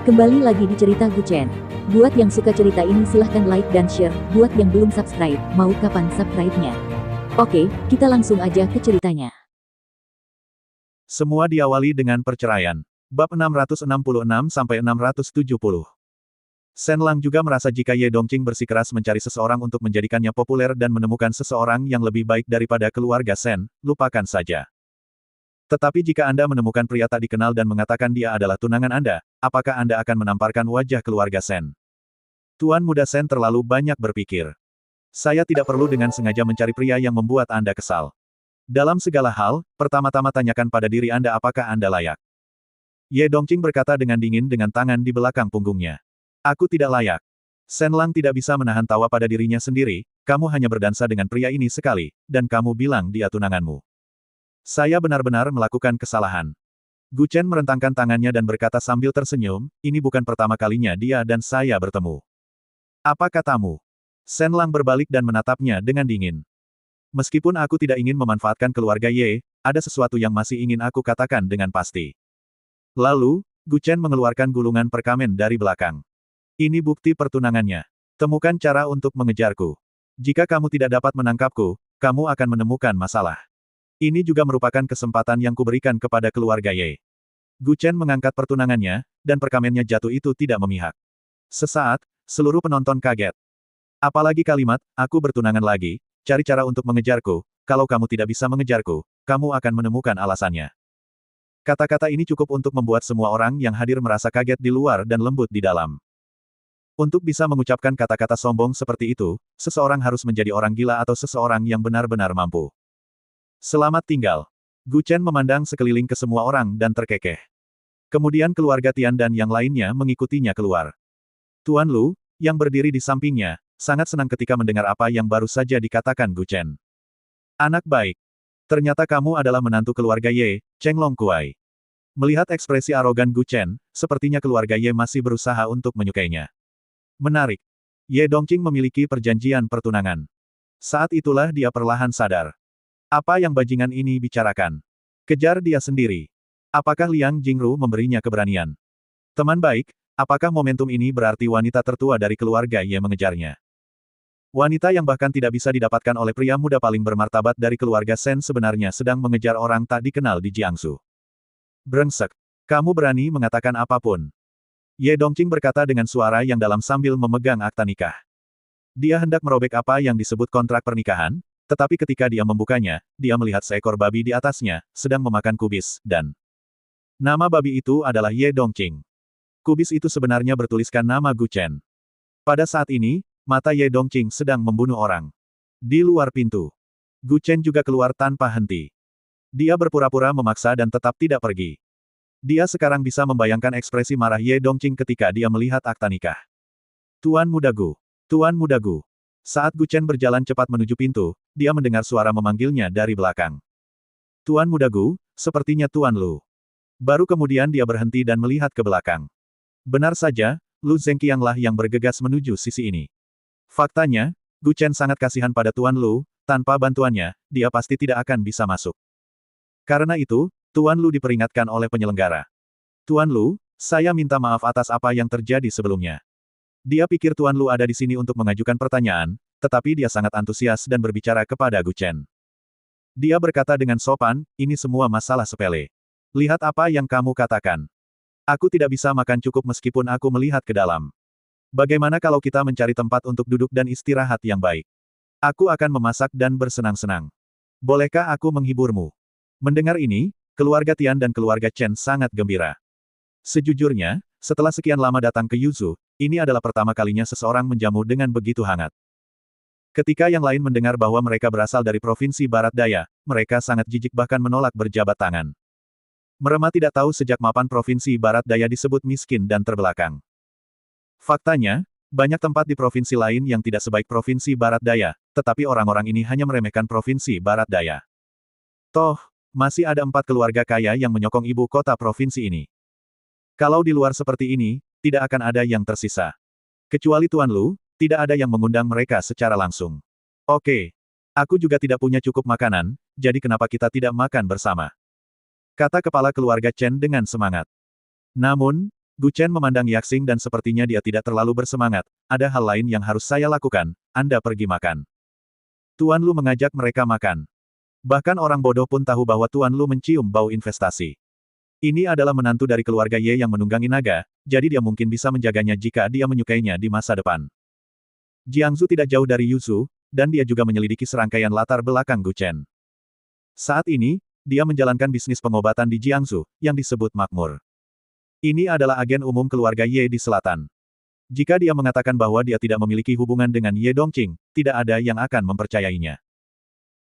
Kembali lagi di cerita Guchen. Buat yang suka cerita ini silahkan like dan share, buat yang belum subscribe, mau kapan subscribe-nya? Oke, kita langsung aja ke ceritanya. Semua diawali dengan perceraian. Bab 666-670. Shen Lang juga merasa jika Ye Dongqing bersikeras mencari seseorang untuk menjadikannya populer dan menemukan seseorang yang lebih baik daripada keluarga Shen, lupakan saja. Tetapi jika Anda menemukan pria tak dikenal dan mengatakan dia adalah tunangan Anda, apakah Anda akan menamparkan wajah keluarga Shen? Tuan Muda Shen terlalu banyak berpikir. Saya tidak perlu dengan sengaja mencari pria yang membuat Anda kesal. Dalam segala hal, pertama-tama tanyakan pada diri Anda apakah Anda layak. Ye Dongqing berkata dengan dingin dengan tangan di belakang punggungnya. Aku tidak layak. Shen Lang tidak bisa menahan tawa pada dirinya sendiri, kamu hanya berdansa dengan pria ini sekali, dan kamu bilang dia tunanganmu. Saya benar-benar melakukan kesalahan. Gu Chen merentangkan tangannya dan berkata sambil tersenyum, ini bukan pertama kalinya dia dan saya bertemu. Apa katamu? Shen Lang berbalik dan menatapnya dengan dingin. Meskipun aku tidak ingin memanfaatkan keluarga Ye, ada sesuatu yang masih ingin aku katakan dengan pasti. Lalu, Gu Chen mengeluarkan gulungan perkamen dari belakang. Ini bukti pertunangannya. Temukan cara untuk mengejarku. Jika kamu tidak dapat menangkapku, kamu akan menemukan masalah. Ini juga merupakan kesempatan yang kuberikan kepada keluarga Ye. Gu Chen mengangkat pertunangannya, dan perkamennya jatuh itu tidak memihak. Sesaat, seluruh penonton kaget. Apalagi kalimat, aku bertunangan lagi, cari cara untuk mengejarku, kalau kamu tidak bisa mengejarku, kamu akan menemukan alasannya. Kata-kata ini cukup untuk membuat semua orang yang hadir merasa kaget di luar dan lembut di dalam. Untuk bisa mengucapkan kata-kata sombong seperti itu, seseorang harus menjadi orang gila atau seseorang yang benar-benar mampu. Selamat tinggal. Gu Chen memandang sekeliling ke semua orang dan terkekeh. Kemudian keluarga Tian dan yang lainnya mengikutinya keluar. Tuan Lu, yang berdiri di sampingnya, sangat senang ketika mendengar apa yang baru saja dikatakan Gu Chen. Anak baik. Ternyata kamu adalah menantu keluarga Ye, Cheng Long Kuai. Melihat ekspresi arogan Gu Chen, sepertinya keluarga Ye masih berusaha untuk menyukainya. Menarik. Ye Dongqing memiliki perjanjian pertunangan. Saat itulah dia perlahan sadar. Apa yang bajingan ini bicarakan? Kejar dia sendiri. Apakah Liang Jingru memberinya keberanian? Teman baik, apakah momentum ini berarti wanita tertua dari keluarga Ye mengejarnya? Wanita yang bahkan tidak bisa didapatkan oleh pria muda paling bermartabat dari keluarga Shen sebenarnya sedang mengejar orang tak dikenal di Jiangsu. Brengsek. Kamu berani mengatakan apapun. Ye Dongqing berkata dengan suara yang dalam sambil memegang akta nikah. Dia hendak merobek apa yang disebut kontrak pernikahan, tetapi ketika dia membukanya, dia melihat seekor babi di atasnya, sedang memakan kubis, dan nama babi itu adalah Ye Dongqing. Kubis itu sebenarnya bertuliskan nama Gu Chen. Pada saat ini, mata Ye Dongqing sedang membunuh orang. Di luar pintu, Gu Chen juga keluar tanpa henti. Dia berpura-pura memaksa dan tetap tidak pergi. Dia sekarang bisa membayangkan ekspresi marah Ye Dongqing ketika dia melihat akta nikah. Tuan Muda Gu. Tuan Muda Gu. Saat Gu Chen berjalan cepat menuju pintu, dia mendengar suara memanggilnya dari belakang. Tuan Muda Gu, sepertinya Tuan Lu. Baru kemudian dia berhenti dan melihat ke belakang. Benar saja, Lu Zengqianglah yang bergegas menuju sisi ini. Faktanya, Gu Chen sangat kasihan pada Tuan Lu, tanpa bantuannya, dia pasti tidak akan bisa masuk. Karena itu, Tuan Lu diperingatkan oleh penyelenggara. Tuan Lu, saya minta maaf atas apa yang terjadi sebelumnya. Dia pikir Tuan Lu ada di sini untuk mengajukan pertanyaan, tetapi dia sangat antusias dan berbicara kepada Gu Chen. Dia berkata dengan sopan, ini semua masalah sepele. Lihat apa yang kamu katakan. Aku tidak bisa makan cukup meskipun aku melihat ke dalam. Bagaimana kalau kita mencari tempat untuk duduk dan istirahat yang baik? Aku akan memasak dan bersenang-senang. Bolehkah aku menghiburmu? Mendengar ini, keluarga Tian dan keluarga Chen sangat gembira. Sejujurnya, setelah sekian lama datang ke Yuzhou, ini adalah pertama kalinya seseorang menjamu dengan begitu hangat. Ketika yang lain mendengar bahwa mereka berasal dari Provinsi Barat Daya, mereka sangat jijik bahkan menolak berjabat tangan. Mereka tidak tahu sejak mapan Provinsi Barat Daya disebut miskin dan terbelakang. Faktanya, banyak tempat di provinsi lain yang tidak sebaik Provinsi Barat Daya, tetapi orang-orang ini hanya meremehkan Provinsi Barat Daya. Toh, masih ada 4 keluarga kaya yang menyokong ibu kota provinsi ini. Kalau di luar seperti ini, tidak akan ada yang tersisa. Kecuali Tuan Lu, tidak ada yang mengundang mereka secara langsung. Oke. Aku juga tidak punya cukup makanan, jadi kenapa kita tidak makan bersama? Kata kepala keluarga Chen dengan semangat. Namun, Gu Chen memandang Yaxing dan sepertinya dia tidak terlalu bersemangat. Ada hal lain yang harus saya lakukan, Anda pergi makan. Tuan Lu mengajak mereka makan. Bahkan orang bodoh pun tahu bahwa Tuan Lu mencium bau investasi. Ini adalah menantu dari keluarga Ye yang menunggangi naga, jadi dia mungkin bisa menjaganya jika dia menyukainya di masa depan. Jiangsu tidak jauh dari Yuzu, dan dia juga menyelidiki serangkaian latar belakang Gu Chen. Saat ini, dia menjalankan bisnis pengobatan di Jiangsu, yang disebut makmur. Ini adalah agen umum keluarga Ye di selatan. Jika dia mengatakan bahwa dia tidak memiliki hubungan dengan Ye Dongqing, tidak ada yang akan mempercayainya.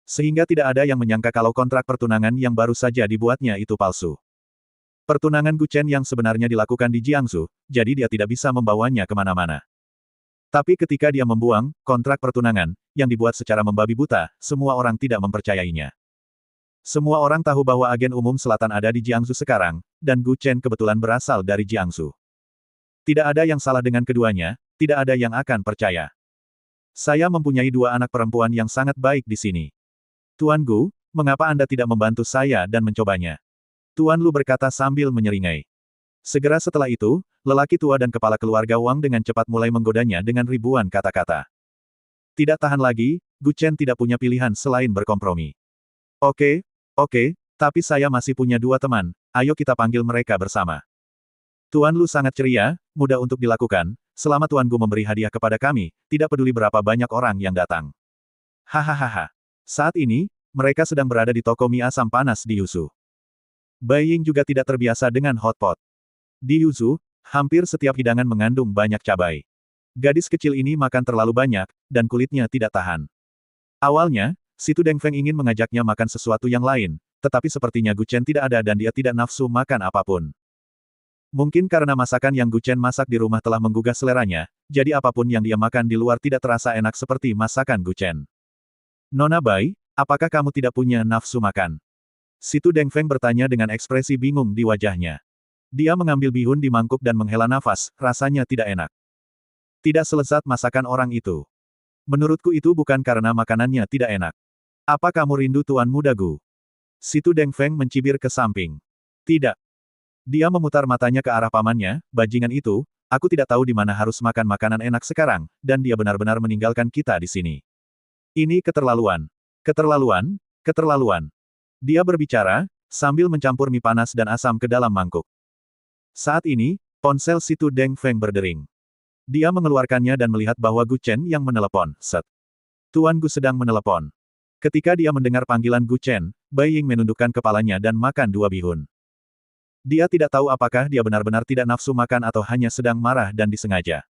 Sehingga tidak ada yang menyangka kalau kontrak pertunangan yang baru saja dibuatnya itu palsu. Pertunangan Gu Chen yang sebenarnya dilakukan di Jiangsu, jadi dia tidak bisa membawanya kemana-mana. Tapi ketika dia membuang kontrak pertunangan, yang dibuat secara membabi buta, semua orang tidak mempercayainya. Semua orang tahu bahwa agen umum selatan ada di Jiangsu sekarang, dan Gu Chen kebetulan berasal dari Jiangsu. Tidak ada yang salah dengan keduanya, tidak ada yang akan percaya. Saya mempunyai dua anak perempuan yang sangat baik di sini. Tuan Gu, mengapa Anda tidak membantu saya dan mencobanya? Tuan Lu berkata sambil menyeringai. Segera setelah itu, lelaki tua dan kepala keluarga Wang dengan cepat mulai menggodanya dengan ribuan kata-kata. Tidak tahan lagi, Gu Chen tidak punya pilihan selain berkompromi. Oke, tapi saya masih punya dua teman, ayo kita panggil mereka bersama. Tuan Lu sangat ceria, mudah untuk dilakukan, selama Tuan Gu memberi hadiah kepada kami, tidak peduli berapa banyak orang yang datang. Hahaha. Saat ini, mereka sedang berada di toko mie asam panas di Yuzu. Bai Ying juga tidak terbiasa dengan hotpot. Di Yuzu, hampir setiap hidangan mengandung banyak cabai. Gadis kecil ini makan terlalu banyak, dan kulitnya tidak tahan. Awalnya, Situ Dengfeng ingin mengajaknya makan sesuatu yang lain, tetapi sepertinya Gu Chen tidak ada dan dia tidak nafsu makan apapun. Mungkin karena masakan yang Gu Chen masak di rumah telah menggugah seleranya, jadi apapun yang dia makan di luar tidak terasa enak seperti masakan Gu Chen. Nona Bai, apakah kamu tidak punya nafsu makan? Situ Dengfeng bertanya dengan ekspresi bingung di wajahnya. Dia mengambil bihun di mangkuk dan menghela nafas, rasanya tidak enak. Tidak selezat masakan orang itu. Menurutku itu bukan karena makanannya tidak enak. Apa kamu rindu Tuan Muda Gu? Situ Dengfeng mencibir ke samping. Tidak. Dia memutar matanya ke arah pamannya, bajingan itu, aku tidak tahu di mana harus makan makanan enak sekarang, dan dia benar-benar meninggalkan kita di sini. Ini keterlaluan. Keterlaluan. Dia berbicara, sambil mencampur mie panas dan asam ke dalam mangkuk. Saat ini, ponsel Situ Dengfeng berdering. Dia mengeluarkannya dan melihat bahwa Gu Chen yang menelepon. Set. Tuan Gu sedang menelepon. Ketika dia mendengar panggilan Gu Chen, Bai Ying menundukkan kepalanya dan makan dua bihun. Dia tidak tahu apakah dia benar-benar tidak nafsu makan atau hanya sedang marah dan disengaja.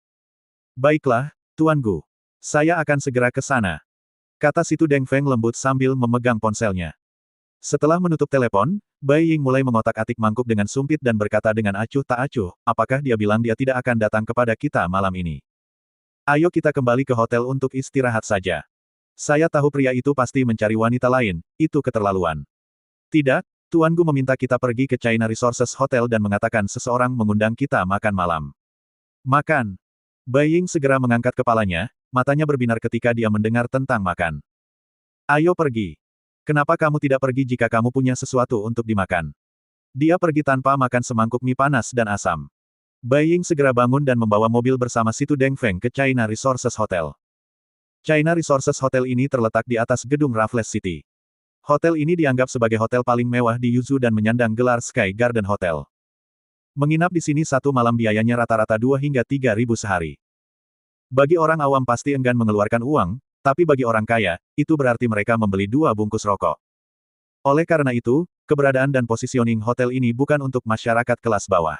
Baiklah, Tuan Gu. Saya akan segera ke sana. Kata Situ Dengfeng lembut sambil memegang ponselnya. Setelah menutup telepon, Bai Ying mulai mengotak-atik mangkuk dengan sumpit dan berkata dengan acuh tak acuh, apakah dia bilang dia tidak akan datang kepada kita malam ini? Ayo kita kembali ke hotel untuk istirahat saja. Saya tahu pria itu pasti mencari wanita lain, itu keterlaluan. Tidak, Tuan Gu meminta kita pergi ke China Resources Hotel dan mengatakan seseorang mengundang kita makan malam. Makan. Bai Ying segera mengangkat kepalanya, matanya berbinar ketika dia mendengar tentang makan. Ayo pergi. Kenapa kamu tidak pergi jika kamu punya sesuatu untuk dimakan? Dia pergi tanpa makan semangkuk mie panas dan asam. Bai Ying segera bangun dan membawa mobil bersama Situ Dengfeng ke China Resources Hotel. China Resources Hotel ini terletak di atas gedung Raffles City. Hotel ini dianggap sebagai hotel paling mewah di Yuzu dan menyandang gelar Sky Garden Hotel. Menginap di sini satu malam biayanya rata-rata 2 hingga 3 ribu sehari. Bagi orang awam pasti enggan mengeluarkan uang, tapi bagi orang kaya, itu berarti mereka membeli 2 bungkus rokok. Oleh karena itu, keberadaan dan positioning hotel ini bukan untuk masyarakat kelas bawah.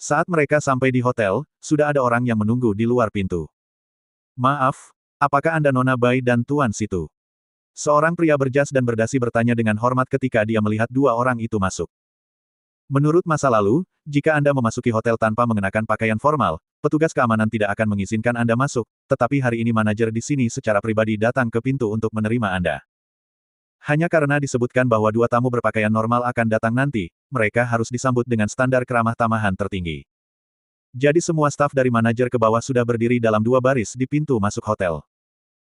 Saat mereka sampai di hotel, sudah ada orang yang menunggu di luar pintu. Maaf, apakah Anda Nona Bai dan Tuan Situ? Seorang pria berjas dan berdasi bertanya dengan hormat ketika dia melihat 2 orang itu masuk. Menurut masa lalu, jika Anda memasuki hotel tanpa mengenakan pakaian formal, petugas keamanan tidak akan mengizinkan Anda masuk, tetapi hari ini manajer di sini secara pribadi datang ke pintu untuk menerima Anda. Hanya karena disebutkan bahwa 2 tamu berpakaian normal akan datang nanti, mereka harus disambut dengan standar keramah tamahan tertinggi. Jadi semua staf dari manajer ke bawah sudah berdiri dalam 2 baris di pintu masuk hotel.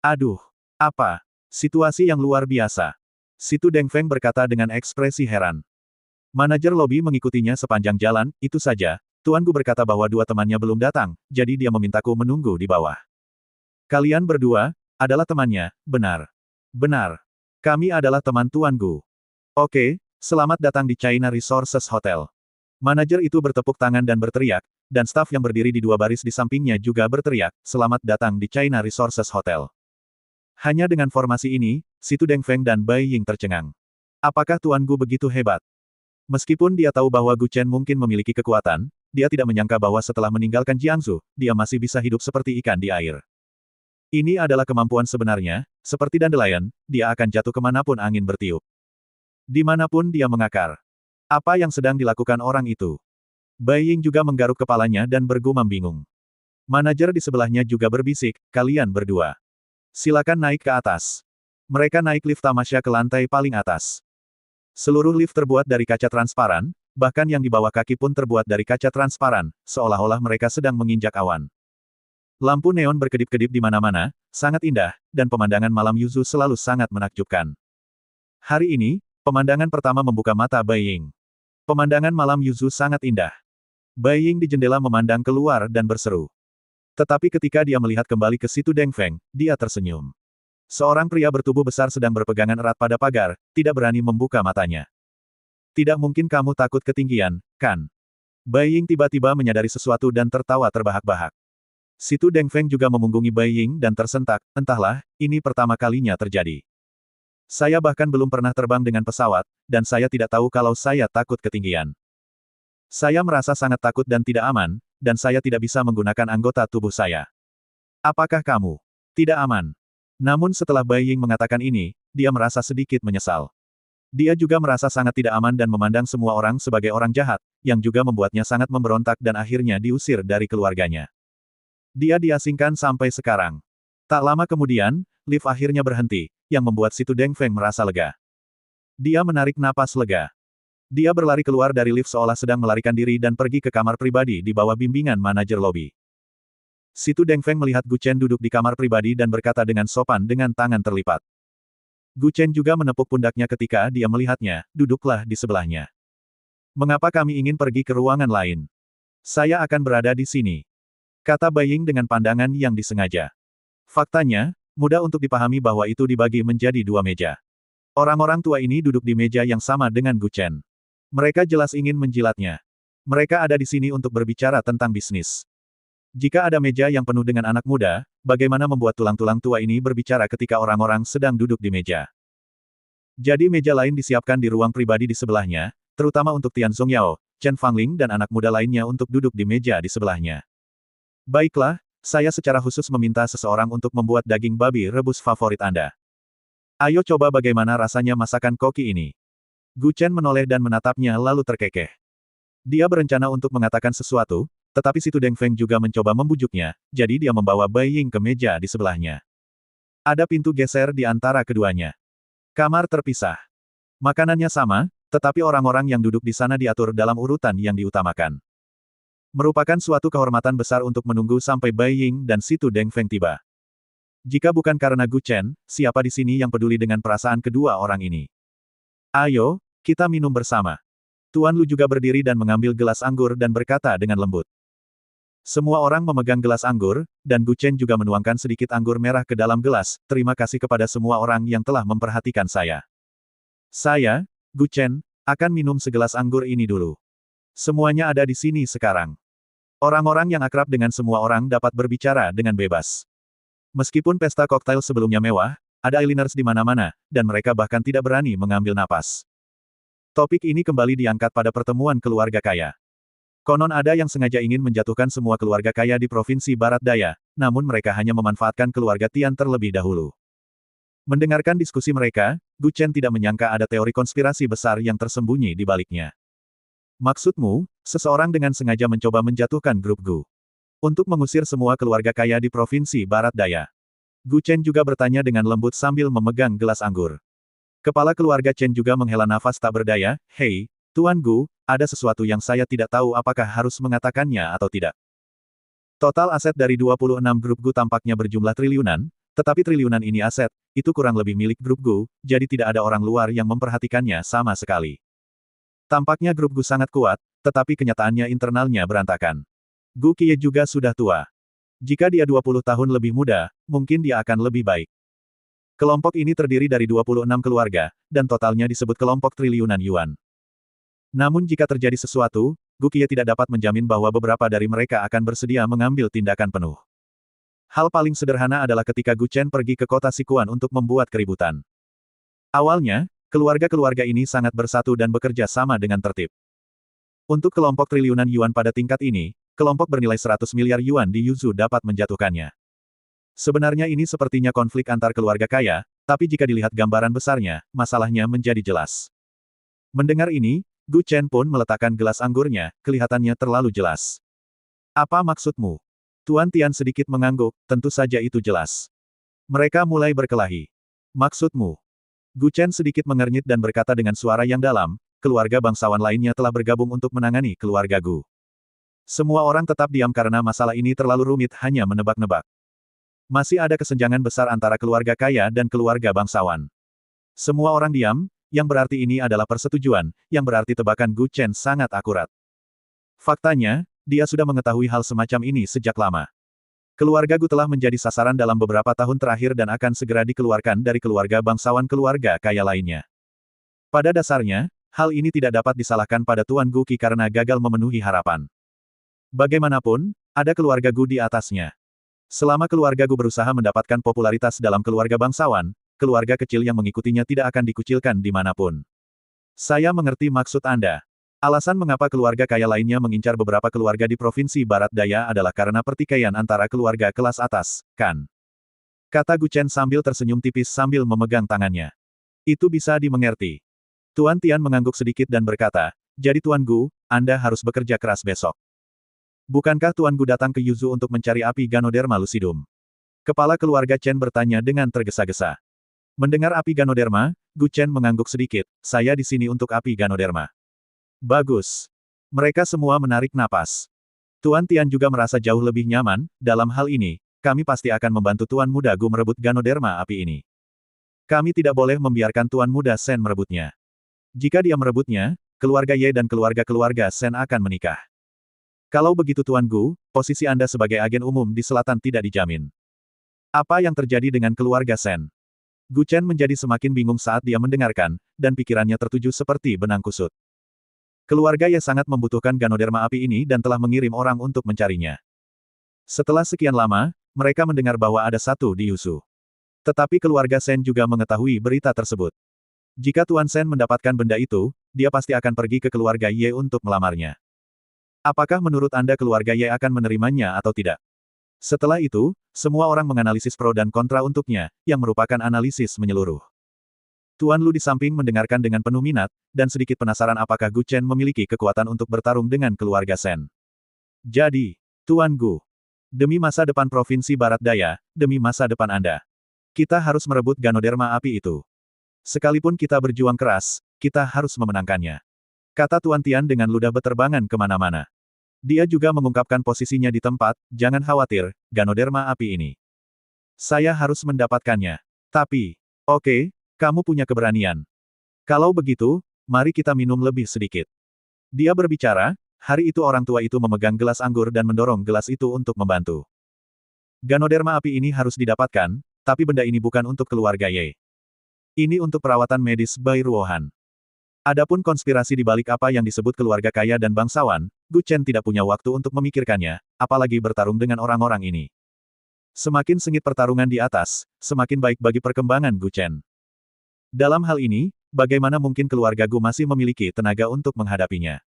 Aduh, apa? Situasi yang luar biasa. Situ Dengfeng berkata dengan ekspresi heran. Manajer lobi mengikutinya sepanjang jalan, itu saja, Tuan Gu berkata bahwa dua temannya belum datang, jadi dia memintaku menunggu di bawah. Kalian berdua adalah temannya, benar? Benar. Kami adalah teman Tuan Gu. Oke, selamat datang di China Resources Hotel. Manajer itu bertepuk tangan dan berteriak, dan staf yang berdiri di dua baris di sampingnya juga berteriak, selamat datang di China Resources Hotel. Hanya dengan formasi ini, Situ Dengfeng dan Bai Ying tercengang. Apakah Tuan Gu begitu hebat? Meskipun dia tahu bahwa Gu Chen mungkin memiliki kekuatan, dia tidak menyangka bahwa setelah meninggalkan Jiangsu, dia masih bisa hidup seperti ikan di air. Ini adalah kemampuan sebenarnya, seperti dandelion, dia akan jatuh kemanapun angin bertiup. Dimanapun dia mengakar. Apa yang sedang dilakukan orang itu? Bai Ying juga menggaruk kepalanya dan bergumam bingung. Manajer di sebelahnya juga berbisik, kalian berdua. Silakan naik ke atas. Mereka naik lift tamasya ke lantai paling atas. Seluruh lift terbuat dari kaca transparan, bahkan yang di bawah kaki pun terbuat dari kaca transparan, seolah-olah mereka sedang menginjak awan. Lampu neon berkedip-kedip di mana-mana, sangat indah, dan pemandangan malam Yuzu selalu sangat menakjubkan. Hari ini, pemandangan pertama membuka mata Bai Ying. Pemandangan malam Yuzu sangat indah. Bai Ying di jendela memandang keluar dan berseru. Tetapi ketika dia melihat kembali ke Situ Dengfeng, dia tersenyum. Seorang pria bertubuh besar sedang berpegangan erat pada pagar, tidak berani membuka matanya. Tidak mungkin kamu takut ketinggian, kan? Bai Ying tiba-tiba menyadari sesuatu dan tertawa terbahak-bahak. Situ Dengfeng juga memunggungi Bai Ying dan tersentak, entahlah, ini pertama kalinya terjadi. Saya bahkan belum pernah terbang dengan pesawat, dan saya tidak tahu kalau saya takut ketinggian. Saya merasa sangat takut dan tidak aman, dan saya tidak bisa menggunakan anggota tubuh saya. Apakah kamu tidak aman? Namun setelah Bai Ying mengatakan ini, dia merasa sedikit menyesal. Dia juga merasa sangat tidak aman dan memandang semua orang sebagai orang jahat, yang juga membuatnya sangat memberontak dan akhirnya diusir dari keluarganya. Dia diasingkan sampai sekarang. Tak lama kemudian, lift akhirnya berhenti, yang membuat Situ Dengfeng merasa lega. Dia menarik napas lega. Dia berlari keluar dari lift seolah sedang melarikan diri dan pergi ke kamar pribadi di bawah bimbingan manajer lobi. Situ Dengfeng melihat Gu Chen duduk di kamar pribadi dan berkata dengan sopan dengan tangan terlipat. Gu Chen juga menepuk pundaknya ketika dia melihatnya, duduklah di sebelahnya. Mengapa kami ingin pergi ke ruangan lain? Saya akan berada di sini. Kata Bai Ying dengan pandangan yang disengaja. Faktanya, mudah untuk dipahami bahwa itu dibagi menjadi dua meja. Orang-orang tua ini duduk di meja yang sama dengan Gu Chen. Mereka jelas ingin menjilatnya. Mereka ada di sini untuk berbicara tentang bisnis. Jika ada meja yang penuh dengan anak muda, bagaimana membuat tulang-tulang tua ini berbicara ketika orang-orang sedang duduk di meja? Jadi meja lain disiapkan di ruang pribadi di sebelahnya, terutama untuk Tian Zongyao, Chen Fangling dan anak muda lainnya untuk duduk di meja di sebelahnya. Baiklah, saya secara khusus meminta seseorang untuk membuat daging babi rebus favorit Anda. Ayo coba bagaimana rasanya masakan koki ini. Gu Chen menoleh dan menatapnya lalu terkekeh. Dia berencana untuk mengatakan sesuatu, tetapi Situ Dengfeng juga mencoba membujuknya, jadi dia membawa Bai Ying ke meja di sebelahnya. Ada pintu geser di antara keduanya. Kamar terpisah. Makanannya sama, tetapi orang-orang yang duduk di sana diatur dalam urutan yang diutamakan. Merupakan suatu kehormatan besar untuk menunggu sampai Bai Ying dan Situ Dengfeng tiba. Jika bukan karena Gu Chen, siapa di sini yang peduli dengan perasaan kedua orang ini? Ayo, kita minum bersama. Tuan Lu juga berdiri dan mengambil gelas anggur dan berkata dengan lembut. Semua orang memegang gelas anggur, dan Gu Chen juga menuangkan sedikit anggur merah ke dalam gelas. Terima kasih kepada semua orang yang telah memperhatikan saya. Saya, Gu Chen, akan minum segelas anggur ini dulu. Semuanya ada di sini sekarang. Orang-orang yang akrab dengan semua orang dapat berbicara dengan bebas. Meskipun pesta koktail sebelumnya mewah, ada eyeliners di mana-mana, dan mereka bahkan tidak berani mengambil napas. Topik ini kembali diangkat pada pertemuan keluarga kaya. Konon ada yang sengaja ingin menjatuhkan semua keluarga kaya di Provinsi Barat Daya, namun mereka hanya memanfaatkan keluarga Tian terlebih dahulu. Mendengarkan diskusi mereka, Gu Chen tidak menyangka ada teori konspirasi besar yang tersembunyi di baliknya. Maksudmu, seseorang dengan sengaja mencoba menjatuhkan grup Gu untuk mengusir semua keluarga kaya di Provinsi Barat Daya. Gu Chen juga bertanya dengan lembut sambil memegang gelas anggur. Kepala keluarga Chen juga menghela nafas tak berdaya, "Hei, Tuan Gu, ada sesuatu yang saya tidak tahu apakah harus mengatakannya atau tidak." Total aset dari 26 grup Gu tampaknya berjumlah triliunan, tetapi triliunan ini aset, itu kurang lebih milik grup Gu, jadi tidak ada orang luar yang memperhatikannya sama sekali. Tampaknya grup Gu sangat kuat, Tetapi kenyataannya internalnya berantakan. Gu Qiye juga sudah tua. Jika dia 20 tahun lebih muda, mungkin dia akan lebih baik. Kelompok ini terdiri dari 26 keluarga, dan totalnya disebut kelompok triliunan yuan. Namun jika terjadi sesuatu, Gu Qiye tidak dapat menjamin bahwa beberapa dari mereka akan bersedia mengambil tindakan penuh. Hal paling sederhana adalah ketika Gu Chen pergi ke kota Sichuan untuk membuat keributan. Awalnya, keluarga-keluarga ini sangat bersatu dan bekerja sama dengan tertib. Untuk kelompok triliunan yuan pada tingkat ini, kelompok bernilai 100 miliar yuan di Yuzhou dapat menjatuhkannya. Sebenarnya ini sepertinya konflik antar keluarga kaya, tapi jika dilihat gambaran besarnya, masalahnya menjadi jelas. Mendengar ini, Gu Chen pun meletakkan gelas anggurnya, kelihatannya terlalu jelas. Apa maksudmu? Tuan Tian sedikit mengangguk, tentu saja itu jelas. Mereka mulai berkelahi. Maksudmu? Gu Chen sedikit mengernyit dan berkata dengan suara yang dalam, keluarga bangsawan lainnya telah bergabung untuk menangani keluarga Gu. Semua orang tetap diam karena masalah ini terlalu rumit hanya menebak-nebak. Masih ada kesenjangan besar antara keluarga kaya dan keluarga bangsawan. Semua orang diam, yang berarti ini adalah persetujuan, yang berarti tebakan Gu Chen sangat akurat. Faktanya, dia sudah mengetahui hal semacam ini sejak lama. Keluarga Gu telah menjadi sasaran dalam beberapa tahun terakhir dan akan segera dikeluarkan dari keluarga bangsawan keluarga kaya lainnya. Pada dasarnya, hal ini tidak dapat disalahkan pada Tuan Gu Qi karena gagal memenuhi harapan. Bagaimanapun, ada keluarga Gu di atasnya. Selama keluarga Gu berusaha mendapatkan popularitas dalam keluarga bangsawan, keluarga kecil yang mengikutinya tidak akan dikucilkan dimanapun. Saya mengerti maksud Anda. Alasan mengapa keluarga kaya lainnya mengincar beberapa keluarga di Provinsi Barat Daya adalah karena pertikaian antara keluarga kelas atas, kan? Kata Gu Chen sambil tersenyum tipis sambil memegang tangannya. Itu bisa dimengerti. Tuan Tian mengangguk sedikit dan berkata, jadi Tuan Gu, Anda harus bekerja keras besok. Bukankah Tuan Gu datang ke Yuzhou untuk mencari api Ganoderma Lucidum? Kepala keluarga Chen bertanya dengan tergesa-gesa. Mendengar api Ganoderma, Gu Chen mengangguk sedikit, saya di sini untuk api Ganoderma. Bagus. Mereka semua menarik napas. Tuan Tian juga merasa jauh lebih nyaman, dalam hal ini, kami pasti akan membantu Tuan Muda Gu merebut Ganoderma api ini. Kami tidak boleh membiarkan Tuan Muda Sen merebutnya. Jika dia merebutnya, keluarga Ye dan keluarga-keluarga Sen akan menikah. Kalau begitu Tuan Gu, posisi Anda sebagai agen umum di selatan tidak dijamin. Apa yang terjadi dengan keluarga Sen? Gu Chen menjadi semakin bingung saat dia mendengarkan, dan pikirannya tertuju seperti benang kusut. Keluarga Ye sangat membutuhkan Ganoderma api ini dan telah mengirim orang untuk mencarinya. Setelah sekian lama, mereka mendengar bahwa ada satu di Yuzhou. Tetapi keluarga Sen juga mengetahui berita tersebut. Jika Tuan Sen mendapatkan benda itu, dia pasti akan pergi ke keluarga Ye untuk melamarnya. Apakah menurut Anda keluarga Ye akan menerimanya atau tidak? Setelah itu, semua orang menganalisis pro dan kontra untuknya, yang merupakan analisis menyeluruh. Tuan Lu di samping mendengarkan dengan penuh minat, dan sedikit penasaran apakah Gu Chen memiliki kekuatan untuk bertarung dengan keluarga Sen. Jadi, Tuan Gu, demi masa depan Provinsi Barat Daya, demi masa depan Anda, kita harus merebut Ganoderma api itu. Sekalipun kita berjuang keras, kita harus memenangkannya. Kata Tuan Tian dengan ludah beterbangan kemana-mana. Dia juga mengungkapkan posisinya di tempat, jangan khawatir, Ganoderma api ini. Saya harus mendapatkannya. Tapi, oke, kamu punya keberanian. Kalau begitu, mari kita minum lebih sedikit. Dia berbicara, hari itu orang tua itu memegang gelas anggur dan mendorong gelas itu untuk membantu. Ganoderma api ini harus didapatkan, tapi benda ini bukan untuk keluarga Ye. Ini untuk perawatan medis Bai Ruohan. Adapun konspirasi di balik apa yang disebut keluarga kaya dan bangsawan, Gu Chen tidak punya waktu untuk memikirkannya, apalagi bertarung dengan orang-orang ini. Semakin sengit pertarungan di atas, semakin baik bagi perkembangan Gu Chen. Dalam hal ini, bagaimana mungkin keluarga Gu masih memiliki tenaga untuk menghadapinya?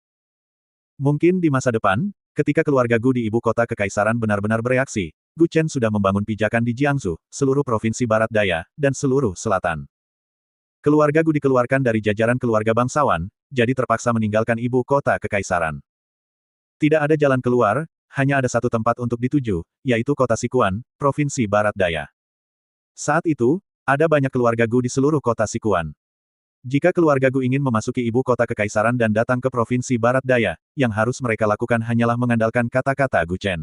Mungkin di masa depan, ketika keluarga Gu di ibu kota kekaisaran benar-benar bereaksi, Gu Chen sudah membangun pijakan di Jiangsu, seluruh provinsi Barat Daya, dan seluruh selatan. Keluarga Gu dikeluarkan dari jajaran keluarga bangsawan, jadi terpaksa meninggalkan ibu kota kekaisaran. Tidak ada jalan keluar, hanya ada satu tempat untuk dituju, yaitu kota Sichuan, Provinsi Barat Daya. Saat itu, ada banyak keluarga Gu di seluruh kota Sichuan. Jika keluarga Gu ingin memasuki ibu kota kekaisaran dan datang ke Provinsi Barat Daya, yang harus mereka lakukan hanyalah mengandalkan kata-kata Gu Chen.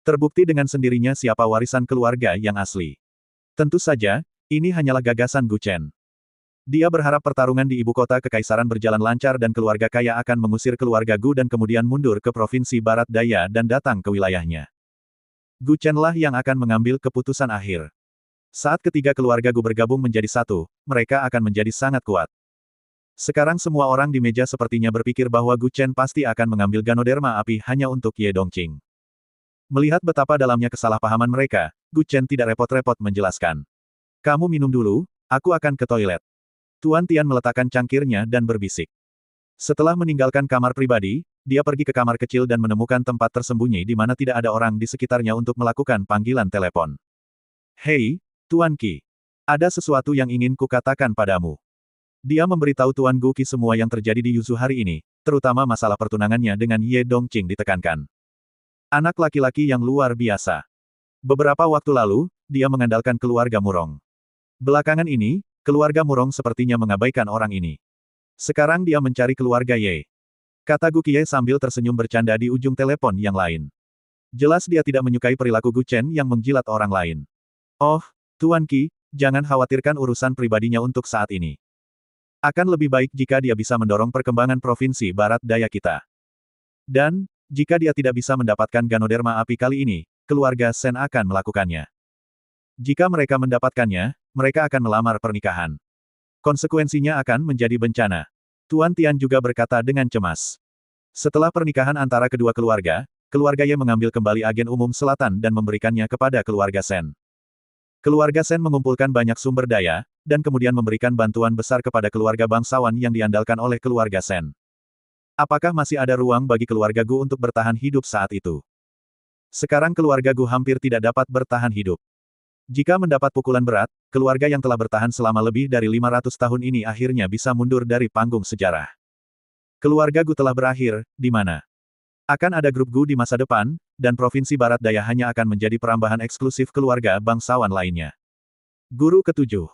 Terbukti dengan sendirinya siapa warisan keluarga yang asli. Tentu saja, ini hanyalah gagasan Gu Chen. Dia berharap pertarungan di ibu kota kekaisaran berjalan lancar dan keluarga kaya akan mengusir keluarga Gu dan kemudian mundur ke provinsi Barat Daya dan datang ke wilayahnya. Gu Chenlah yang akan mengambil keputusan akhir. Saat ketiga keluarga Gu bergabung menjadi satu, mereka akan menjadi sangat kuat. Sekarang semua orang di meja sepertinya berpikir bahwa Gu Chen pasti akan mengambil Ganoderma api hanya untuk Ye Dongqing. Melihat betapa dalamnya kesalahpahaman mereka, Gu Chen tidak repot-repot menjelaskan. Kamu minum dulu, aku akan ke toilet. Tuan Tian meletakkan cangkirnya dan berbisik. Setelah meninggalkan kamar pribadi, dia pergi ke kamar kecil dan menemukan tempat tersembunyi di mana tidak ada orang di sekitarnya untuk melakukan panggilan telepon. Hei, Tuan Qi. Ada sesuatu yang ingin kukatakan padamu. Dia memberitahu Tuan Gu Qi semua yang terjadi di Yuzu hari ini, terutama masalah pertunangannya dengan Ye Dongqing ditekankan. Anak laki-laki yang luar biasa. Beberapa waktu lalu, dia mengandalkan keluarga Murong. Belakangan ini, keluarga Murong sepertinya mengabaikan orang ini. Sekarang dia mencari keluarga Ye. Kata Gu Qie sambil tersenyum bercanda di ujung telepon yang lain. Jelas dia tidak menyukai perilaku Gu Chen yang menjilat orang lain. Oh, Tuan Qi, jangan khawatirkan urusan pribadinya untuk saat ini. Akan lebih baik jika dia bisa mendorong perkembangan provinsi Barat Daya kita. Dan, jika dia tidak bisa mendapatkan Ganoderma api kali ini, keluarga Shen akan melakukannya. Jika mereka mendapatkannya, mereka akan melamar pernikahan. Konsekuensinya akan menjadi bencana. Tuan Tian juga berkata dengan cemas. Setelah pernikahan antara kedua keluarga, keluarga Ye mengambil kembali agen umum selatan dan memberikannya kepada keluarga Shen. Keluarga Shen mengumpulkan banyak sumber daya, dan kemudian memberikan bantuan besar kepada keluarga bangsawan yang diandalkan oleh keluarga Shen. Apakah masih ada ruang bagi keluarga Gu untuk bertahan hidup saat itu? Sekarang keluarga Gu hampir tidak dapat bertahan hidup. Jika mendapat pukulan berat, keluarga yang telah bertahan selama lebih dari 500 tahun ini akhirnya bisa mundur dari panggung sejarah. Keluarga Gu telah berakhir, di mana? Akan ada grup Gu di masa depan, dan Provinsi Barat Daya hanya akan menjadi perambahan eksklusif keluarga bangsawan lainnya. Guru ketujuh.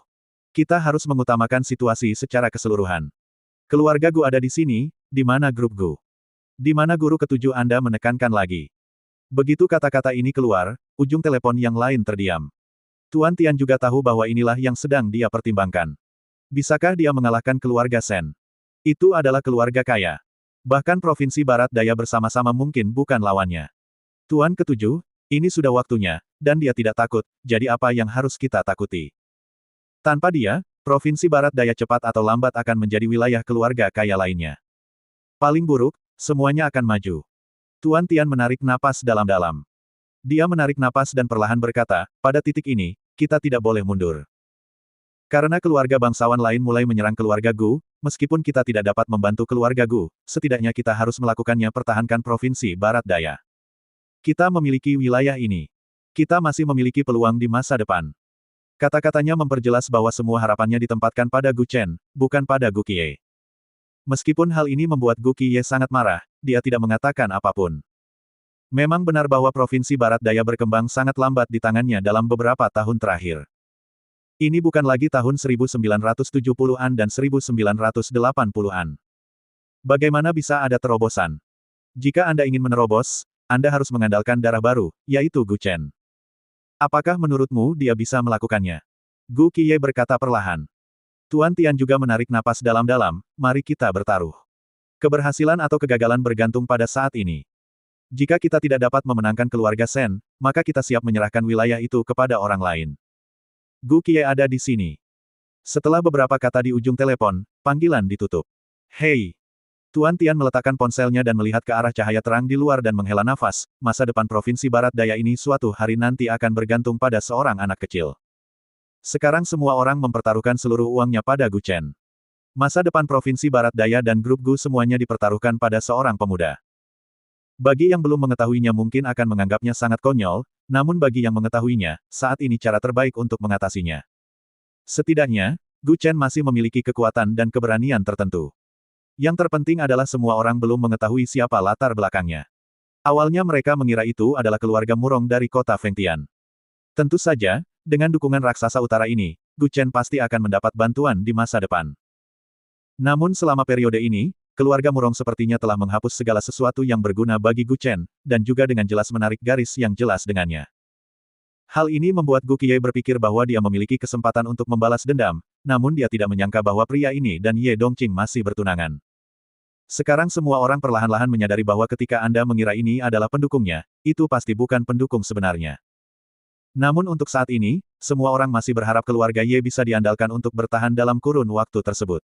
Kita harus mengutamakan situasi secara keseluruhan. Keluarga Gu ada di sini, di mana grup Gu? Di mana guru ketujuh Anda menekankan lagi? Begitu kata-kata ini keluar, ujung telepon yang lain terdiam. Tuan Tian juga tahu bahwa inilah yang sedang dia pertimbangkan. Bisakah dia mengalahkan keluarga Shen? Itu adalah keluarga kaya. Bahkan Provinsi Barat Daya bersama-sama mungkin bukan lawannya. Tuan ketujuh, ini sudah waktunya, dan dia tidak takut, jadi apa yang harus kita takuti? Tanpa dia, Provinsi Barat Daya cepat atau lambat akan menjadi wilayah keluarga kaya lainnya. Paling buruk, semuanya akan maju. Tuan Tian menarik napas dalam-dalam. Dia menarik napas dan perlahan berkata, pada titik ini, kita tidak boleh mundur. Karena keluarga bangsawan lain mulai menyerang keluarga Gu, meskipun kita tidak dapat membantu keluarga Gu, setidaknya kita harus melakukannya pertahankan Provinsi Barat Daya. Kita memiliki wilayah ini. Kita masih memiliki peluang di masa depan. Kata-katanya memperjelas bahwa semua harapannya ditempatkan pada Gu Chen, bukan pada Gu Qie. Meskipun hal ini membuat Gu Qie sangat marah, dia tidak mengatakan apapun. Memang benar bahwa Provinsi Barat Daya berkembang sangat lambat di tangannya dalam beberapa tahun terakhir. Ini bukan lagi tahun 1970-an dan 1980-an. Bagaimana bisa ada terobosan? Jika Anda ingin menerobos, Anda harus mengandalkan darah baru, yaitu Gu Chen. Apakah menurutmu dia bisa melakukannya? Gu Qie berkata perlahan. Tuan Tian juga menarik napas dalam-dalam, mari kita bertaruh. Keberhasilan atau kegagalan bergantung pada saat ini. Jika kita tidak dapat memenangkan keluarga Shen, maka kita siap menyerahkan wilayah itu kepada orang lain. Gu Qie ada di sini. Setelah beberapa kata di ujung telepon, panggilan ditutup. Hei! Tuan Tian meletakkan ponselnya dan melihat ke arah cahaya terang di luar dan menghela nafas, masa depan Provinsi Barat Daya ini suatu hari nanti akan bergantung pada seorang anak kecil. Sekarang semua orang mempertaruhkan seluruh uangnya pada Gu Chen. Masa depan Provinsi Barat Daya dan grup Gu semuanya dipertaruhkan pada seorang pemuda. Bagi yang belum mengetahuinya mungkin akan menganggapnya sangat konyol, namun bagi yang mengetahuinya, saat ini cara terbaik untuk mengatasinya. Setidaknya, Gu Chen masih memiliki kekuatan dan keberanian tertentu. Yang terpenting adalah semua orang belum mengetahui siapa latar belakangnya. Awalnya mereka mengira itu adalah keluarga Murong dari kota Fengtian. Tentu saja, dengan dukungan raksasa utara ini, Gu Chen pasti akan mendapat bantuan di masa depan. Namun selama periode ini, keluarga Murong sepertinya telah menghapus segala sesuatu yang berguna bagi Gu Chen, dan juga dengan jelas menarik garis yang jelas dengannya. Hal ini membuat Gu Qiye berpikir bahwa dia memiliki kesempatan untuk membalas dendam, namun dia tidak menyangka bahwa pria ini dan Ye Dongqing masih bertunangan. Sekarang semua orang perlahan-lahan menyadari bahwa ketika Anda mengira ini adalah pendukungnya, itu pasti bukan pendukung sebenarnya. Namun untuk saat ini, semua orang masih berharap keluarga Ye bisa diandalkan untuk bertahan dalam kurun waktu tersebut.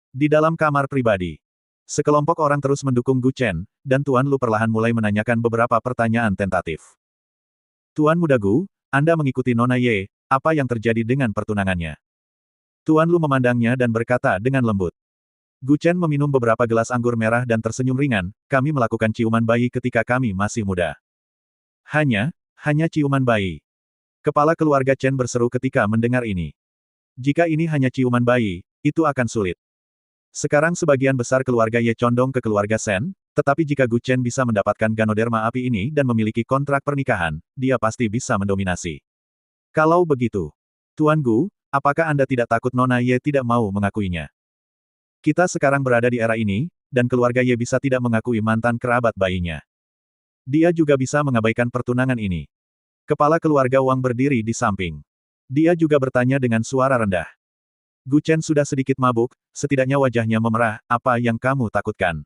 Di dalam kamar pribadi, sekelompok orang terus mendukung Gu Chen, dan Tuan Lu perlahan mulai menanyakan beberapa pertanyaan tentatif. Tuan Muda Gu, Anda mengikuti Nona Ye, apa yang terjadi dengan pertunangannya? Tuan Lu memandangnya dan berkata dengan lembut. Gu Chen meminum beberapa gelas anggur merah dan tersenyum ringan, kami melakukan ciuman bayi ketika kami masih muda. Hanya ciuman bayi. Kepala keluarga Chen berseru ketika mendengar ini. Jika ini hanya ciuman bayi, itu akan sulit. Sekarang sebagian besar keluarga Ye condong ke keluarga Shen, tetapi jika Gu Chen bisa mendapatkan Ganoderma api ini dan memiliki kontrak pernikahan, dia pasti bisa mendominasi. Kalau begitu, Tuan Gu, apakah Anda tidak takut Nona Ye tidak mau mengakuinya? Kita sekarang berada di era ini, dan keluarga Ye bisa tidak mengakui mantan kerabat bayinya. Dia juga bisa mengabaikan pertunangan ini. Kepala keluarga Wang berdiri di samping. Dia juga bertanya dengan suara rendah. Gu Chen sudah sedikit mabuk, setidaknya wajahnya memerah, apa yang kamu takutkan?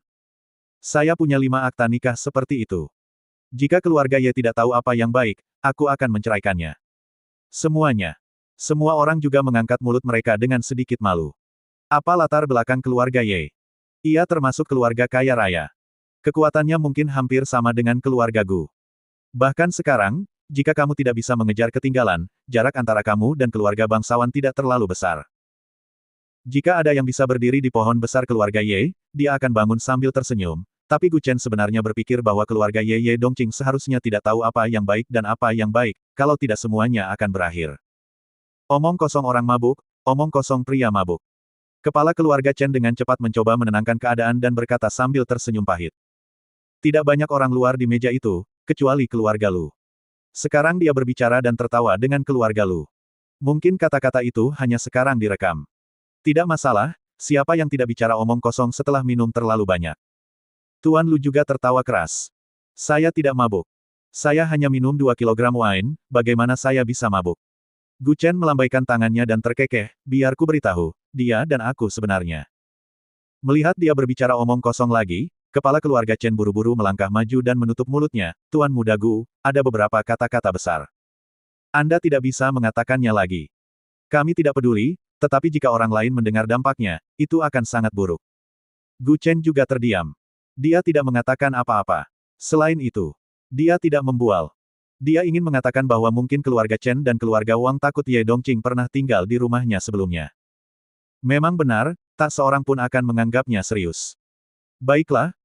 Saya punya 5 akta nikah seperti itu. Jika keluarga Ye tidak tahu apa yang baik, aku akan menceraikannya. Semuanya. Semua orang juga mengangkat mulut mereka dengan sedikit malu. Apa latar belakang keluarga Ye? Ia termasuk keluarga kaya raya. Kekuatannya mungkin hampir sama dengan keluarga Gu. Bahkan sekarang, jika kamu tidak bisa mengejar ketinggalan, jarak antara kamu dan keluarga bangsawan tidak terlalu besar. Jika ada yang bisa berdiri di pohon besar keluarga Ye, dia akan bangun sambil tersenyum. Tapi Gu Chen sebenarnya berpikir bahwa keluarga Ye Dongqing seharusnya tidak tahu apa yang baik dan apa yang baik, kalau tidak semuanya akan berakhir. Omong kosong orang mabuk, omong kosong pria mabuk. Kepala keluarga Chen dengan cepat mencoba menenangkan keadaan dan berkata sambil tersenyum pahit. Tidak banyak orang luar di meja itu, kecuali keluarga Lu. Sekarang dia berbicara dan tertawa dengan keluarga Lu. Mungkin kata-kata itu hanya sekarang direkam. Tidak masalah, siapa yang tidak bicara omong kosong setelah minum terlalu banyak. Tuan Lu juga tertawa keras. Saya tidak mabuk. Saya hanya minum 2 kilogram wine, bagaimana saya bisa mabuk? Gu Chen melambaikan tangannya dan terkekeh, biar ku beritahu, dia dan aku sebenarnya. Melihat dia berbicara omong kosong lagi, kepala keluarga Chen buru-buru melangkah maju dan menutup mulutnya, Tuan Muda Gu, ada beberapa kata-kata besar. Anda tidak bisa mengatakannya lagi. Kami tidak peduli, tetapi jika orang lain mendengar dampaknya, itu akan sangat buruk. Gu Chen juga terdiam. Dia tidak mengatakan apa-apa. Selain itu, dia tidak membual. Dia ingin mengatakan bahwa mungkin keluarga Chen dan keluarga Wang takut Ye Dongqing pernah tinggal di rumahnya sebelumnya. Memang benar, tak seorang pun akan menganggapnya serius. Baiklah,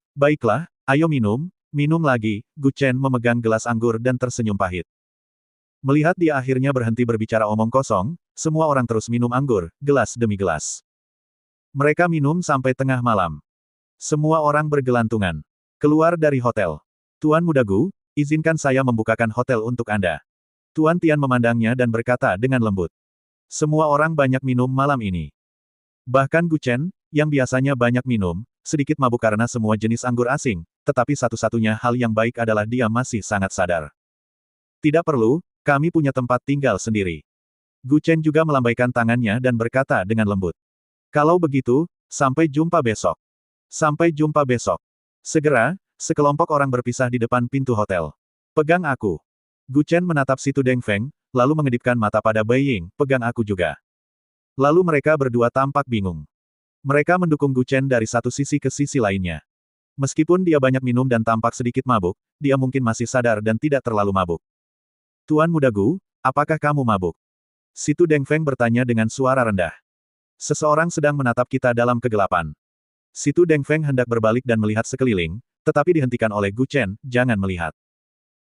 ayo minum, minum lagi, Gu Chen memegang gelas anggur dan tersenyum pahit. Melihat dia akhirnya berhenti berbicara omong kosong, semua orang terus minum anggur, gelas demi gelas. Mereka minum sampai tengah malam. Semua orang bergelantungan. Keluar dari hotel. Tuan Muda Gu, izinkan saya membukakan hotel untuk Anda. Tuan Tian memandangnya dan berkata dengan lembut. Semua orang banyak minum malam ini. Bahkan Gu Chen, yang biasanya banyak minum, sedikit mabuk karena semua jenis anggur asing, tetapi satu-satunya hal yang baik adalah dia masih sangat sadar. Tidak perlu, kami punya tempat tinggal sendiri. Gu Chen juga melambaikan tangannya dan berkata dengan lembut. Kalau begitu, sampai jumpa besok. Sampai jumpa besok. Segera, sekelompok orang berpisah di depan pintu hotel. Pegang aku. Gu Chen menatap situ Deng Feng, lalu mengedipkan mata pada Bai Ying, pegang aku juga. Lalu mereka berdua tampak bingung. Mereka mendukung Gu Chen dari satu sisi ke sisi lainnya. Meskipun dia banyak minum dan tampak sedikit mabuk, dia mungkin masih sadar dan tidak terlalu mabuk. Tuan Muda Gu, apakah kamu mabuk? Situ Deng Feng bertanya dengan suara rendah. Seseorang sedang menatap kita dalam kegelapan. Situ Deng Feng hendak berbalik dan melihat sekeliling, tetapi dihentikan oleh Gu Chen, jangan melihat.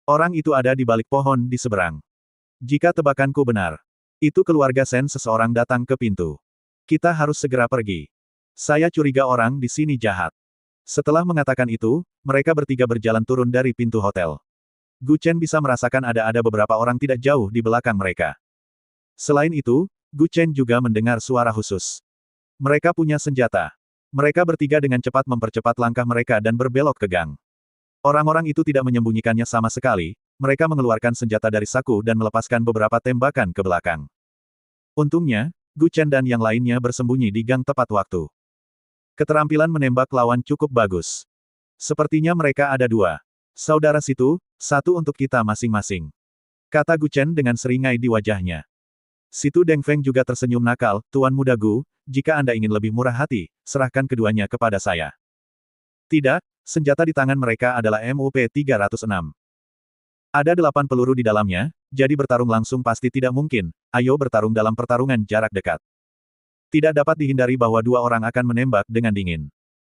Orang itu ada di balik pohon di seberang. Jika tebakanku benar, itu keluarga Shen. Seseorang datang ke pintu. Kita harus segera pergi. Saya curiga orang di sini jahat. Setelah mengatakan itu, mereka bertiga berjalan turun dari pintu hotel. Gu Chen bisa merasakan ada beberapa orang tidak jauh di belakang mereka. Selain itu, Gu Chen juga mendengar suara khusus. Mereka punya senjata. Mereka bertiga dengan cepat mempercepat langkah mereka dan berbelok ke gang. Orang-orang itu tidak menyembunyikannya sama sekali, mereka mengeluarkan senjata dari saku dan melepaskan beberapa tembakan ke belakang. Untungnya, Gu Chen dan yang lainnya bersembunyi di gang tepat waktu. Keterampilan menembak lawan cukup bagus. Sepertinya mereka ada dua. Saudara situ, satu untuk kita masing-masing. Kata Gu Chen dengan seringai di wajahnya. Situ Dengfeng juga tersenyum nakal, Tuan Muda Gu, jika Anda ingin lebih murah hati, serahkan keduanya kepada saya. Tidak, senjata di tangan mereka adalah MUP-306. Ada 8 peluru di dalamnya, jadi bertarung langsung pasti tidak mungkin, ayo bertarung dalam pertarungan jarak dekat. Tidak dapat dihindari bahwa dua orang akan menembak dengan dingin.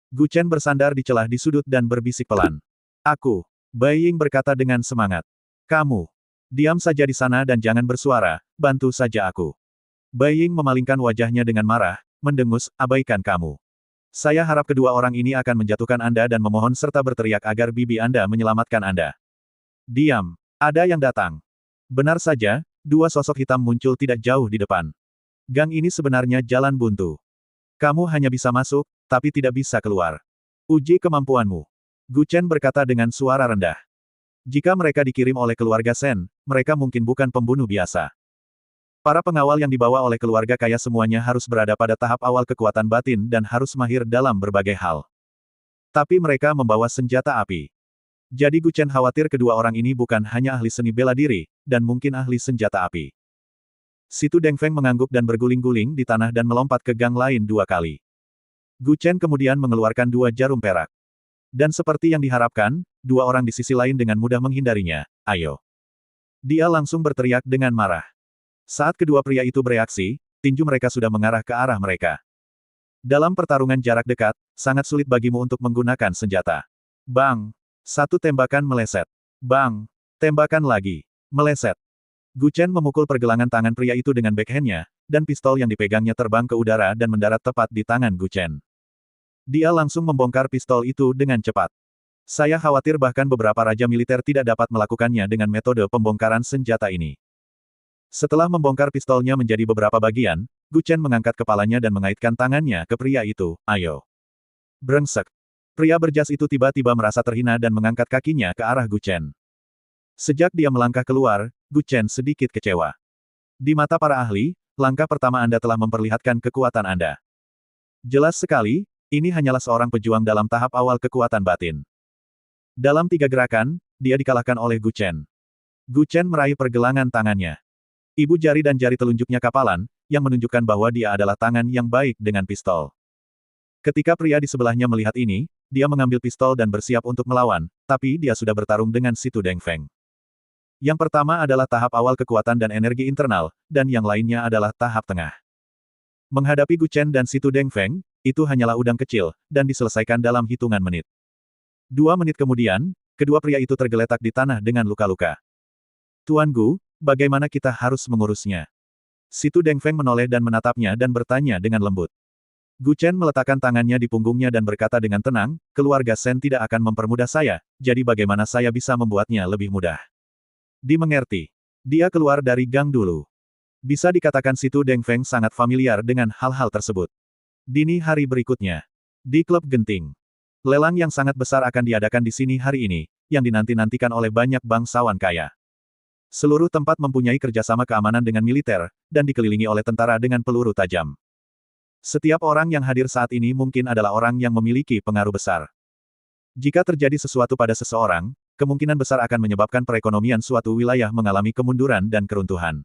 Gu Chen bersandar di celah di sudut dan berbisik pelan. Aku. Bai Ying berkata dengan semangat. Kamu. Diam saja di sana dan jangan bersuara, bantu saja aku. Bai Ying memalingkan wajahnya dengan marah, mendengus, abaikan kamu. Saya harap kedua orang ini akan menjatuhkan Anda dan memohon serta berteriak agar bibi Anda menyelamatkan Anda. Diam. Ada yang datang. Benar saja, dua sosok hitam muncul tidak jauh di depan. Gang ini sebenarnya jalan buntu. Kamu hanya bisa masuk, tapi tidak bisa keluar. Uji kemampuanmu. Gu Chen berkata dengan suara rendah. Jika mereka dikirim oleh keluarga Sen, mereka mungkin bukan pembunuh biasa. Para pengawal yang dibawa oleh keluarga kaya semuanya harus berada pada tahap awal kekuatan batin dan harus mahir dalam berbagai hal. Tapi mereka membawa senjata api. Jadi Gu Chen khawatir kedua orang ini bukan hanya ahli seni bela diri, dan mungkin ahli senjata api. Situ Dengfeng mengangguk dan berguling-guling di tanah dan melompat ke gang lain 2 kali. Gu Chen kemudian mengeluarkan 2 jarum perak. Dan seperti yang diharapkan, 2 orang di sisi lain dengan mudah menghindarinya, ayo. Dia langsung berteriak dengan marah. Saat kedua pria itu bereaksi, tinju mereka sudah mengarah ke arah mereka. Dalam pertarungan jarak dekat, sangat sulit bagimu untuk menggunakan senjata. Bang! Satu tembakan meleset. Bang! Tembakan lagi. Meleset. Gu Chen memukul pergelangan tangan pria itu dengan backhand-nya, dan pistol yang dipegangnya terbang ke udara dan mendarat tepat di tangan Gu Chen. Dia langsung membongkar pistol itu dengan cepat. Saya khawatir bahkan beberapa raja militer tidak dapat melakukannya dengan metode pembongkaran senjata ini. Setelah membongkar pistolnya menjadi beberapa bagian, Gu Chen mengangkat kepalanya dan mengaitkan tangannya ke pria itu, ayo. Brengsek. Pria berjas itu tiba-tiba merasa terhina dan mengangkat kakinya ke arah Gu Chen. Sejak dia melangkah keluar, Gu Chen sedikit kecewa. Di mata para ahli, langkah pertama Anda telah memperlihatkan kekuatan Anda. Jelas sekali, ini hanyalah seorang pejuang dalam tahap awal kekuatan batin. Dalam 3 gerakan, dia dikalahkan oleh Gu Chen. Gu Chen meraih pergelangan tangannya. Ibu jari dan jari telunjuknya kapalan, yang menunjukkan bahwa dia adalah tangan yang baik dengan pistol. Ketika pria di sebelahnya melihat ini, dia mengambil pistol dan bersiap untuk melawan, tapi dia sudah bertarung dengan Situ Dengfeng. Yang pertama adalah tahap awal kekuatan dan energi internal, dan yang lainnya adalah tahap tengah. Menghadapi Gu Chen dan Situ Dengfeng, itu hanyalah udang kecil, dan diselesaikan dalam hitungan menit. 2 menit kemudian, kedua pria itu tergeletak di tanah dengan luka-luka. Tuan Gu, bagaimana kita harus mengurusnya? Situ Dengfeng menoleh dan menatapnya dan bertanya dengan lembut. Gu Chen meletakkan tangannya di punggungnya dan berkata dengan tenang, keluarga Sen tidak akan mempermudah saya, jadi bagaimana saya bisa membuatnya lebih mudah? Dimengerti. Dia keluar dari gang dulu. Bisa dikatakan Situ Dengfeng sangat familiar dengan hal-hal tersebut. Dini hari berikutnya. Di klub genting. Lelang yang sangat besar akan diadakan di sini hari ini, yang dinanti-nantikan oleh banyak bangsawan kaya. Seluruh tempat mempunyai kerjasama keamanan dengan militer, dan dikelilingi oleh tentara dengan peluru tajam. Setiap orang yang hadir saat ini mungkin adalah orang yang memiliki pengaruh besar. Jika terjadi sesuatu pada seseorang, kemungkinan besar akan menyebabkan perekonomian suatu wilayah mengalami kemunduran dan keruntuhan.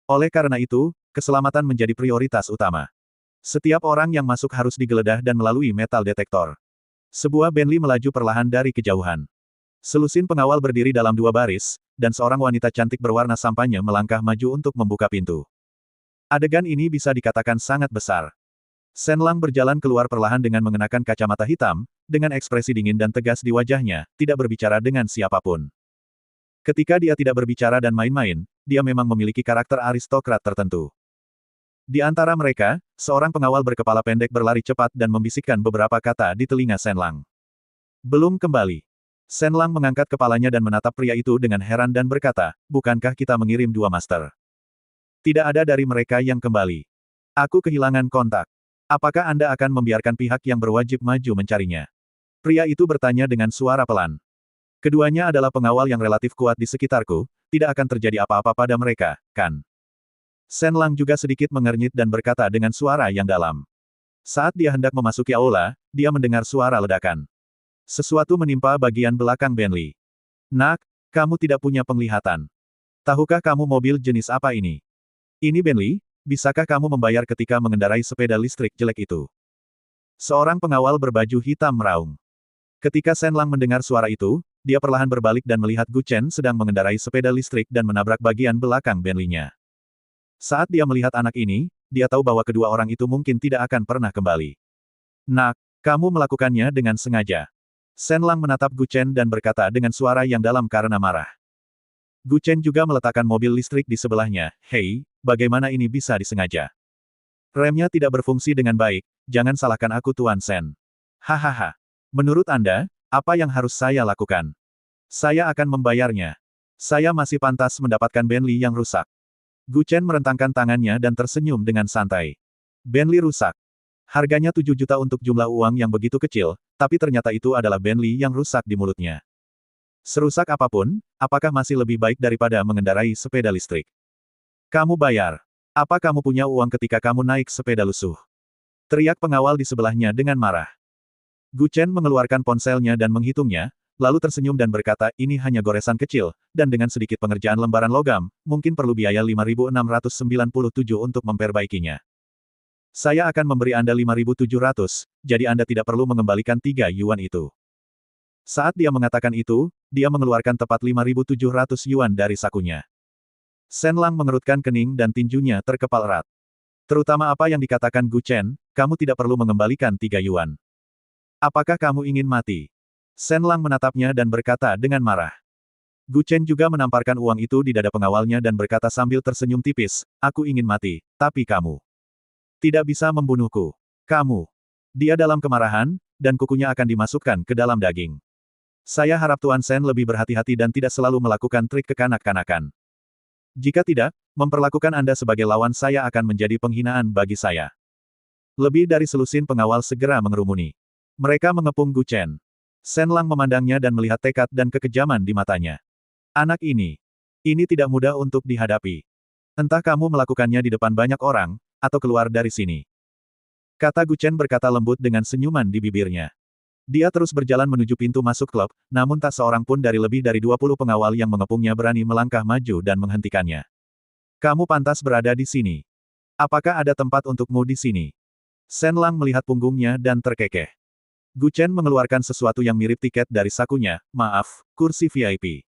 Oleh karena itu, keselamatan menjadi prioritas utama. Setiap orang yang masuk harus digeledah dan melalui metal detektor. Sebuah Bentley melaju perlahan dari kejauhan. Selusin pengawal berdiri dalam 2 baris, dan seorang wanita cantik berwarna sampanye melangkah maju untuk membuka pintu. Adegan ini bisa dikatakan sangat besar. Sen Lang berjalan keluar perlahan dengan mengenakan kacamata hitam, dengan ekspresi dingin dan tegas di wajahnya, tidak berbicara dengan siapapun. Ketika dia tidak berbicara dan main-main, dia memang memiliki karakter aristokrat tertentu. Di antara mereka, seorang pengawal berkepala pendek berlari cepat dan membisikkan beberapa kata di telinga Sen Lang. Belum kembali. Sen Lang mengangkat kepalanya dan menatap pria itu dengan heran dan berkata, bukankah kita mengirim 2 master? Tidak ada dari mereka yang kembali. Aku kehilangan kontak. Apakah Anda akan membiarkan pihak yang berwajib maju mencarinya? Pria itu bertanya dengan suara pelan. Keduanya adalah pengawal yang relatif kuat di sekitarku, tidak akan terjadi apa-apa pada mereka, kan? Shen Lang juga sedikit mengernyit dan berkata dengan suara yang dalam. Saat dia hendak memasuki aula, dia mendengar suara ledakan. Sesuatu menimpa bagian belakang Bentley. Nak, kamu tidak punya penglihatan. Tahukah kamu mobil jenis apa ini? Ini Bentley, bisakah kamu membayar ketika mengendarai sepeda listrik jelek itu? Seorang pengawal berbaju hitam meraung. Ketika Shen Lang mendengar suara itu, dia perlahan berbalik dan melihat Gu Chen sedang mengendarai sepeda listrik dan menabrak bagian belakang Bentley-nya. Saat dia melihat anak ini, dia tahu bahwa kedua orang itu mungkin tidak akan pernah kembali. Nak, kamu melakukannya dengan sengaja. Shen Lang menatap Gu Chen dan berkata dengan suara yang dalam karena marah. Gu Chen juga meletakkan mobil listrik di sebelahnya. Hei, bagaimana ini bisa disengaja? Remnya tidak berfungsi dengan baik, jangan salahkan aku Tuan Shen. Hahaha. Menurut Anda, apa yang harus saya lakukan? Saya akan membayarnya. Saya masih pantas mendapatkan Bentley yang rusak. Gu Chen merentangkan tangannya dan tersenyum dengan santai. Bentley rusak. Harganya 7 juta untuk jumlah uang yang begitu kecil, tapi ternyata itu adalah Bentley yang rusak di mulutnya. Serusak apapun, apakah masih lebih baik daripada mengendarai sepeda listrik? Kamu bayar. Apa kamu punya uang ketika kamu naik sepeda lusuh? Teriak pengawal di sebelahnya dengan marah. Gu Chen mengeluarkan ponselnya dan menghitungnya, lalu tersenyum dan berkata ini hanya goresan kecil, dan dengan sedikit pengerjaan lembaran logam, mungkin perlu biaya 5.697 untuk memperbaikinya. Saya akan memberi Anda 5.700, jadi Anda tidak perlu mengembalikan 3 yuan itu. Saat dia mengatakan itu, dia mengeluarkan tepat 5.700 yuan dari sakunya. Shen Lang mengerutkan kening dan tinjunya terkepal erat. Terutama apa yang dikatakan Gu Chen, kamu tidak perlu mengembalikan 3 yuan. Apakah kamu ingin mati? Shen Lang menatapnya dan berkata dengan marah. Gu Chen juga menamparkan uang itu di dada pengawalnya dan berkata sambil tersenyum tipis, aku ingin mati, tapi kamu tidak bisa membunuhku. Kamu. Dia dalam kemarahan, dan kukunya akan dimasukkan ke dalam daging. Saya harap Tuan Shen lebih berhati-hati dan tidak selalu melakukan trik kekanak-kanakan. Jika tidak, memperlakukan Anda sebagai lawan saya akan menjadi penghinaan bagi saya. Lebih dari selusin pengawal segera mengerumuni. Mereka mengepung Gu Chen. Shen Lang memandangnya dan melihat tekad dan kekejaman di matanya. Anak ini tidak mudah untuk dihadapi. Entah kamu melakukannya di depan banyak orang, atau keluar dari sini. Kata Gu Chen berkata lembut dengan senyuman di bibirnya. Dia terus berjalan menuju pintu masuk klub, namun tak seorang pun dari lebih dari 20 pengawal yang mengepungnya berani melangkah maju dan menghentikannya. Kamu pantas berada di sini. Apakah ada tempat untukmu di sini? Shen Lang melihat punggungnya dan terkekeh. Gu Chen mengeluarkan sesuatu yang mirip tiket dari sakunya, maaf, kursi VIP.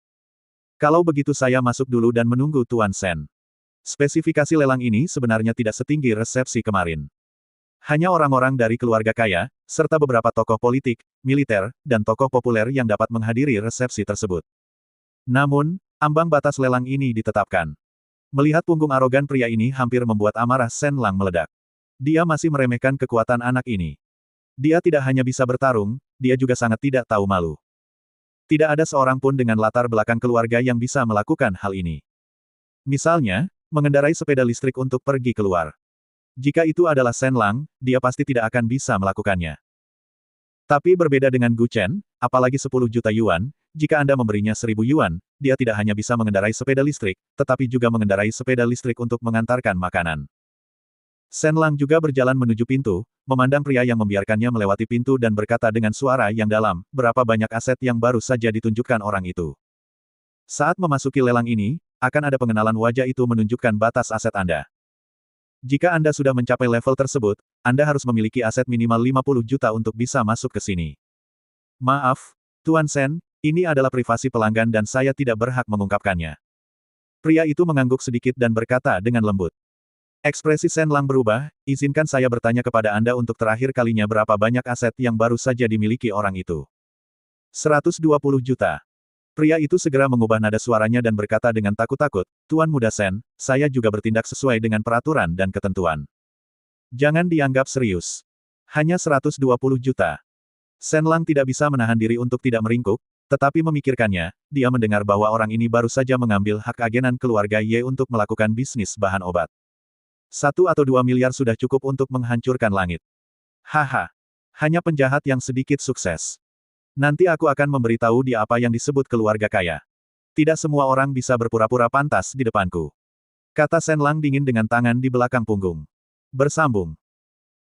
Kalau begitu saya masuk dulu dan menunggu Tuan Shen. Spesifikasi lelang ini sebenarnya tidak setinggi resepsi kemarin. Hanya orang-orang dari keluarga kaya, serta beberapa tokoh politik, militer, dan tokoh populer yang dapat menghadiri resepsi tersebut. Namun, ambang batas lelang ini ditetapkan. Melihat punggung arogan pria ini hampir membuat amarah Shen Lang meledak. Dia masih meremehkan kekuatan anak ini. Dia tidak hanya bisa bertarung, dia juga sangat tidak tahu malu. Tidak ada seorang pun dengan latar belakang keluarga yang bisa melakukan hal ini. Misalnya, mengendarai sepeda listrik untuk pergi keluar. Jika itu adalah Shen Lang, dia pasti tidak akan bisa melakukannya. Tapi berbeda dengan Gu Chen, apalagi 10 juta yuan, jika Anda memberinya 1.000 yuan, dia tidak hanya bisa mengendarai sepeda listrik, tetapi juga mengendarai sepeda listrik untuk mengantarkan makanan. Shen Lang juga berjalan menuju pintu, memandang pria yang membiarkannya melewati pintu dan berkata dengan suara yang dalam, berapa banyak aset yang baru saja ditunjukkan orang itu. Saat memasuki lelang ini, akan ada pengenalan wajah itu menunjukkan batas aset Anda. Jika Anda sudah mencapai level tersebut, Anda harus memiliki aset minimal 50 juta untuk bisa masuk ke sini. Maaf, Tuan Shen, ini adalah privasi pelanggan dan saya tidak berhak mengungkapkannya. Pria itu mengangguk sedikit dan berkata dengan lembut. Ekspresi Shen Lang berubah, izinkan saya bertanya kepada Anda untuk terakhir kalinya berapa banyak aset yang baru saja dimiliki orang itu. 120 juta. Pria itu segera mengubah nada suaranya dan berkata dengan takut-takut, Tuan Muda Shen, saya juga bertindak sesuai dengan peraturan dan ketentuan. Jangan dianggap serius. Hanya 120 juta. Shen Lang tidak bisa menahan diri untuk tidak meringkuk, tetapi memikirkannya, dia mendengar bahwa orang ini baru saja mengambil hak agenan keluarga Ye untuk melakukan bisnis bahan obat. 1 atau 2 miliar sudah cukup untuk menghancurkan langit. Haha. Hanya penjahat yang sedikit sukses. Nanti aku akan memberitahu dia apa yang disebut keluarga kaya. Tidak semua orang bisa berpura-pura pantas di depanku. Kata Shen Lang dingin dengan tangan di belakang punggung. Bersambung.